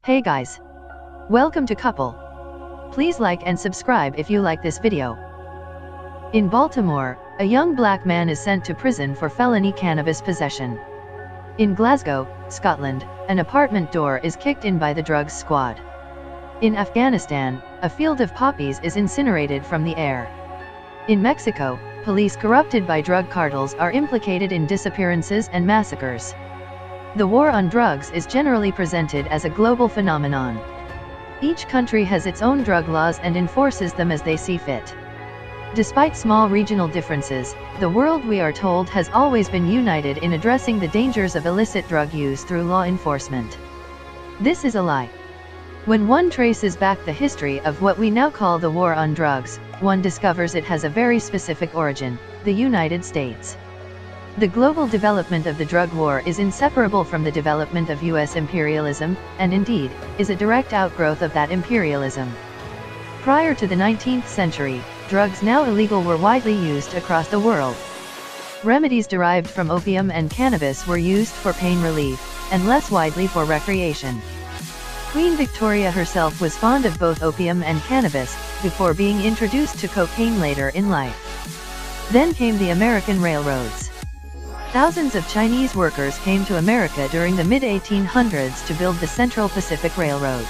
Hey guys! Welcome to Couple. Please like and subscribe if you like this video. In Baltimore, a young black man is sent to prison for felony cannabis possession. In Glasgow, Scotland, an apartment door is kicked in by the drugs squad. In Afghanistan, a field of poppies is incinerated from the air. In Mexico, police corrupted by drug cartels are implicated in disappearances and massacres. The war on drugs is generally presented as a global phenomenon. Each country has its own drug laws and enforces them as they see fit. Despite small regional differences, the world, we are told, has always been united in addressing the dangers of illicit drug use through law enforcement. This is a lie. When one traces back the history of what we now call the war on drugs, one discovers it has a very specific origin: the United States. The global development of the drug war is inseparable from the development of U.S. imperialism, and indeed, is a direct outgrowth of that imperialism. Prior to the 19th century, drugs now illegal were widely used across the world. Remedies derived from opium and cannabis were used for pain relief, and less widely for recreation. Queen Victoria herself was fond of both opium and cannabis, before being introduced to cocaine later in life. Then came the American railroads. Thousands of Chinese workers came to America during the mid-1800s to build the Central Pacific Railroad.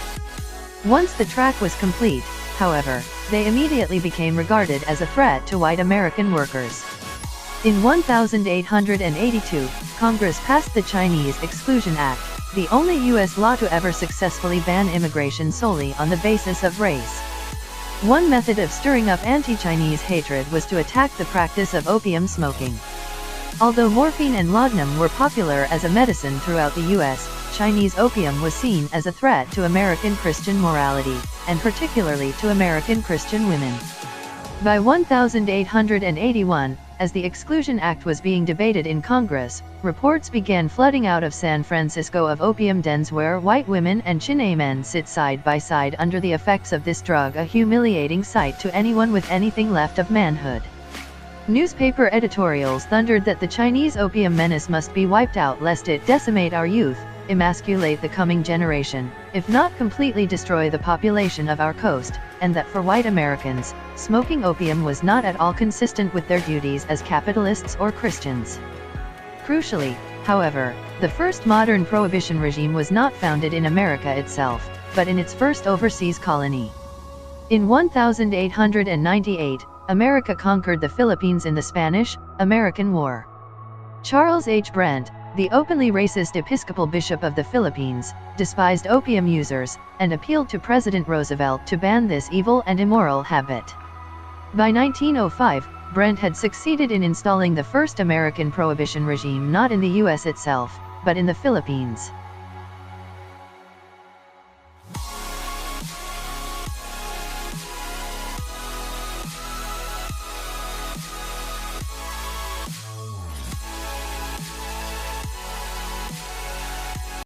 Once the track was complete, however, they immediately became regarded as a threat to white American workers. In 1882, Congress passed the Chinese Exclusion Act, the only U.S. law to ever successfully ban immigration solely on the basis of race. One method of stirring up anti-Chinese hatred was to attack the practice of opium smoking. Although morphine and laudanum were popular as a medicine throughout the U.S., Chinese opium was seen as a threat to American Christian morality, and particularly to American Christian women. By 1881, as the Exclusion Act was being debated in Congress, reports began flooding out of San Francisco of opium dens where white women and Chine men sit side by side under the effects of this drug, a humiliating sight to anyone with anything left of manhood. Newspaper editorials thundered that the Chinese opium menace must be wiped out lest it decimate our youth, emasculate the coming generation, if not completely destroy the population of our coast, and that for white Americans, smoking opium was not at all consistent with their duties as capitalists or Christians. Crucially, however, the first modern prohibition regime was not founded in America itself, but in its first overseas colony. In 1898, America conquered the Philippines in the Spanish-American War. Charles H. Brent, the openly racist Episcopal Bishop of the Philippines, despised opium users, and appealed to President Roosevelt to ban this evil and immoral habit. By 1905, Brent had succeeded in installing the first American prohibition regime not in the U.S. itself, but in the Philippines.